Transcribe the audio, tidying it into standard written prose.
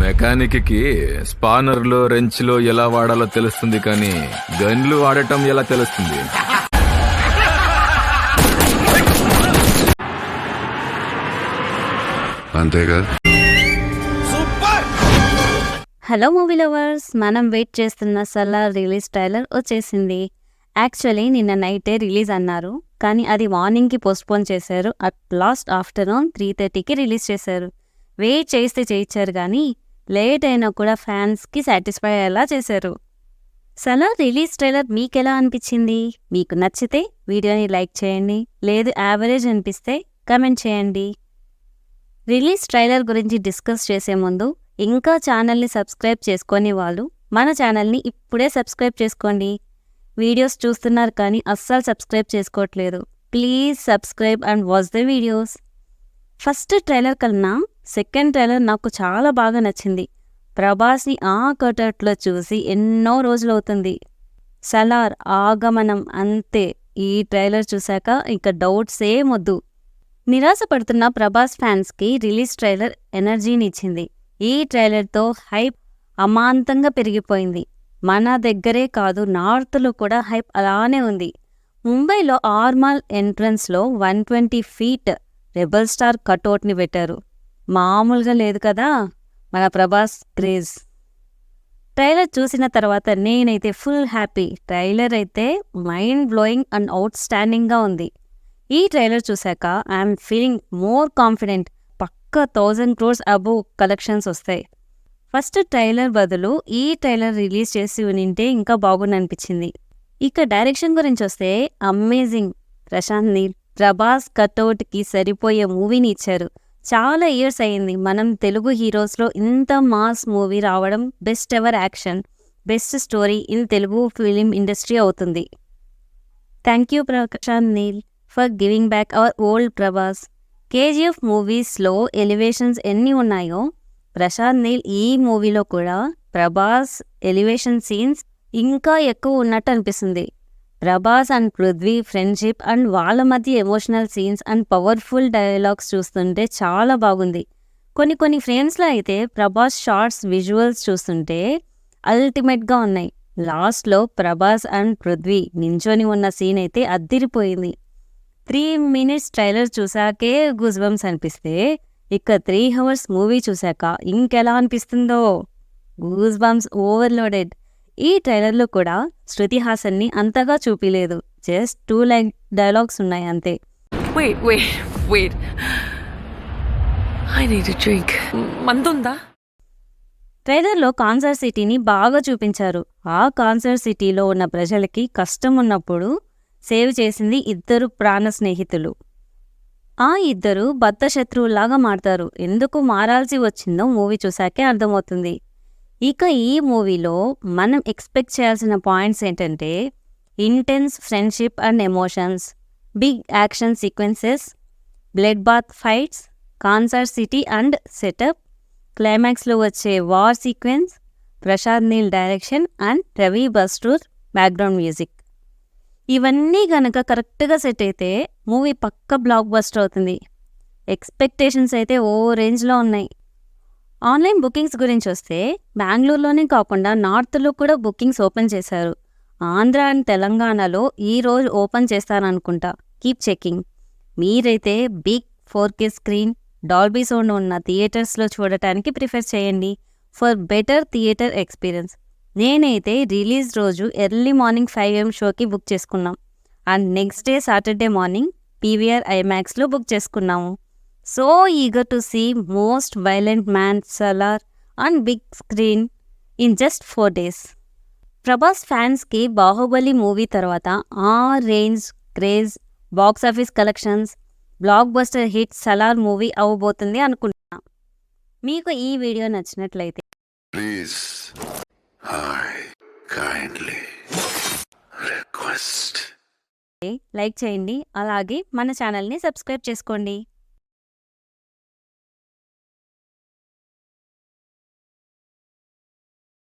మెకానిక్కి స్పానర్లో రెంచ్లో ఎలా వాడాలో తెలుస్తుంది, కానీ గన్లు వాడటం ఎలా తెలుస్తుంది? అంతేగా. హలో మూవీ లవర్స్, మనం వెయిట్ చేస్తున్న సలార్ రిలీజ్ ట్రైలర్ వచ్చేసింది. యాక్చువల్లీ నిన్న నైటే రిలీజ్ అన్నారు, కానీ అది మార్నింగ్కి పోస్ట్పోన్ చేశారు. అట్ లాస్ట్ ఆఫ్టర్నూన్ 3:30కి రిలీజ్ చేశారు. వెయిట్ చేస్తే చేయించారు, కానీ లేట్ అయినా కూడా ఫ్యాన్స్కి సాటిస్ఫై అయ్యేలా చేశారు. సలార్ రిలీజ్ ట్రైలర్ మీకెలా అనిపించింది? మీకు నచ్చితే వీడియోని లైక్ చేయండి, లేదు యావరేజ్ అనిపిస్తే కమెంట్ చేయండి. రిలీజ్ ట్రైలర్ గురించి డిస్కస్ చేసే ముందు ఇంకా ఛానల్ని సబ్స్క్రైబ్ చేసుకొని వాళ్ళు మన ఛానల్ని ఇప్పుడే సబ్స్క్రైబ్ చేసుకోండి. వీడియోస్ చూస్తున్నారు కానీ అస్సలు సబ్స్క్రైబ్ చేసుకోవట్లేదు. Please subscribe and watch the videos. First trailer కన్నా సెకండ్ ట్రైలర్ నాకు చాలా బాగా నచ్చింది. ప్రభాస్ని ఆ కటౌట్లో చూసి ఎన్నో రోజులవుతుంది. సలార్ ఆగమనం అంతే. ఈ ట్రైలర్ చూశాక ఇక డౌట్స్ ఏమొద్దు. నిరాశపడుతున్న ప్రభాస్ ఫ్యాన్స్కి రిలీజ్ ట్రైలర్ ఎనర్జీని ఇచ్చింది. ఈ ట్రైలర్తో హైప్ అమాంతంగా పెరిగిపోయింది. మన దగ్గరే కాదు, నార్త్లో కూడా హైప్ అలానే ఉంది. ముంబైలో ఆర్మాల్ ఎంట్రన్స్లో 120 feet రెబల్ స్టార్ కటౌట్ని పెట్టారు. మామూలుగా లేదు కదా మన ప్రభాస్ క్రేజ్. ట్రైలర్ చూసిన తర్వాత నేనైతే ఫుల్ హ్యాపీ. ట్రైలర్ అయితే మైండ్ బ్లోయింగ్ అండ్ అవుట్ స్టాండింగ్గా ఉంది. ఈ ట్రైలర్ చూశాక ఐఎమ్ ఫీలింగ్ మోర్ కాన్ఫిడెంట్. పక్కా 1000 crores అబోవ్ కలెక్షన్స్ వస్తాయి. ఫస్ట్ ట్రైలర్ బదులు ఈ ట్రైలర్ రిలీజ్ చేసి ఉనింటే ఇంకా బాగుందనిపించింది. ఇక డైరెక్షన్ గురించి వస్తే అమేజింగ్. ప్రశాంత్ నీల్ ప్రభాస్ కటౌట్కి సరిపోయే మూవీని ఇచ్చారు. చాలా ఇయర్స్ అయ్యింది మనం తెలుగు హీరోస్లో ఇంత మాస్ మూవీ రావడం. Best ever action, best story in Telugu film industry అవుతుంది. Thank you Prashanth Neel for giving back our old Prabhas. KGF మూవీస్లో ఎలివేషన్స్ ఎన్ని ఉన్నాయో ప్రశాంత్ నీల్ ఈ మూవీలో కూడా ప్రభాస్ ఎలివేషన్ సీన్స్ ఇంకా ఎక్కువ ఉన్నట్టు అనిపిస్తుంది. Prabhas and Prithvi friendship and వాళ్ళ మధ్య emotional scenes and powerful dialogues చూస్తుంటే చాలా బాగుంది. కొన్ని ఫ్రేమ్స్లో అయితే ప్రభాస్ షార్ట్స్ విజువల్స్ చూస్తుంటే అల్టిమేట్గా ఉన్నాయి. లాస్ట్లో ప్రభాస్ అండ్ పృథ్వీ నించొని ఉన్న సీన్ అయితే అద్దిరిపోయింది. 3 minutes ట్రైలర్ చూసాకే గూస్ బంప్స్ అనిపిస్తే ఇక 3 hours మూవీ చూశాక ఇంకెలా అనిపిస్తుందో. Goose bumps overloaded. ఈ ట్రైలర్లో కూడా శృతి హాసన్ని అంతగా చూపిలేదు. జస్ట్ 2 line డైలాగ్స్ ఉన్నాయి అంతే. Wait. I need a drink. మందుందా? ట్రైలర్లో కాన్సర్ సిటీని బాగా చూపించారు. ఆ కాన్సర్ సిటీలో ఉన్న ప్రజలకి కష్టం ఉన్నప్పుడు సేవ్ చేసింది 2 ప్రాణ స్నేహితులు. ఆ 2 బద్ధ శత్రువులాగా మారతారు. ఎందుకు మారాల్సి వచ్చిందో మూవీ చూశాకే అర్థమవుతుంది. ఇక ఈ మూవీలో మనం ఎక్స్పెక్ట్ చేయాల్సిన పాయింట్స్ ఏంటంటే intense friendship and emotions, big action sequences, blood bath fights, కాన్సర్ సిటీ అండ్ సెటప్, క్లైమాక్స్లో వచ్చే war sequence, Prashanth Neel direction and Ravi Basrur background music. ఇవన్నీ గనక కరెక్ట్గా సెట్ అయితే మూవీ పక్క బ్లాక్ బస్టర్ అవుతుంది. ఎక్స్పెక్టేషన్స్ అయితే ఓ రేంజ్లో ఉన్నాయి. ఆన్లైన్ బుకింగ్స్ గురించి వస్తే బెంగళూరులోనే కాకుండా నార్త్లో కూడా బుకింగ్స్ ఓపెన్ చేశారు. ఆంధ్ర అండ్ తెలంగాణలో ఈరోజు ఓపెన్ చేస్తారనుకుంటా. Keep checking. మీరైతే big 4K screen, Dolby sound ఉన్న థియేటర్స్లో చూడటానికి ప్రిఫర్ చేయండి ఫర్ బెటర్ థియేటర్ ఎక్స్పీరియన్స్. నేనైతే రిలీజ్ రోజు ఎర్లీ మార్నింగ్ 5 AM షోకి బుక్ చేసుకున్నాం and next day Saturday morning PVR IMAXలో బుక్ చేసుకున్నాము. So eager to see most violent man Salaar on big screen in just 4 days. Prabhas ఫ్యాన్స్కి బాహుబలి మూవీ తర్వాత ఆ range craze, box office collections, block buster hit Salaar movie అవ్వబోతుంది అనుకుంటున్నా. మీకు ఈ వీడియో నచ్చినట్లయితే ప్లీజ్ kindly request లైక్ చేయండి, అలాగే మన ఛానల్ని సబ్స్క్రైబ్ చేసుకోండి.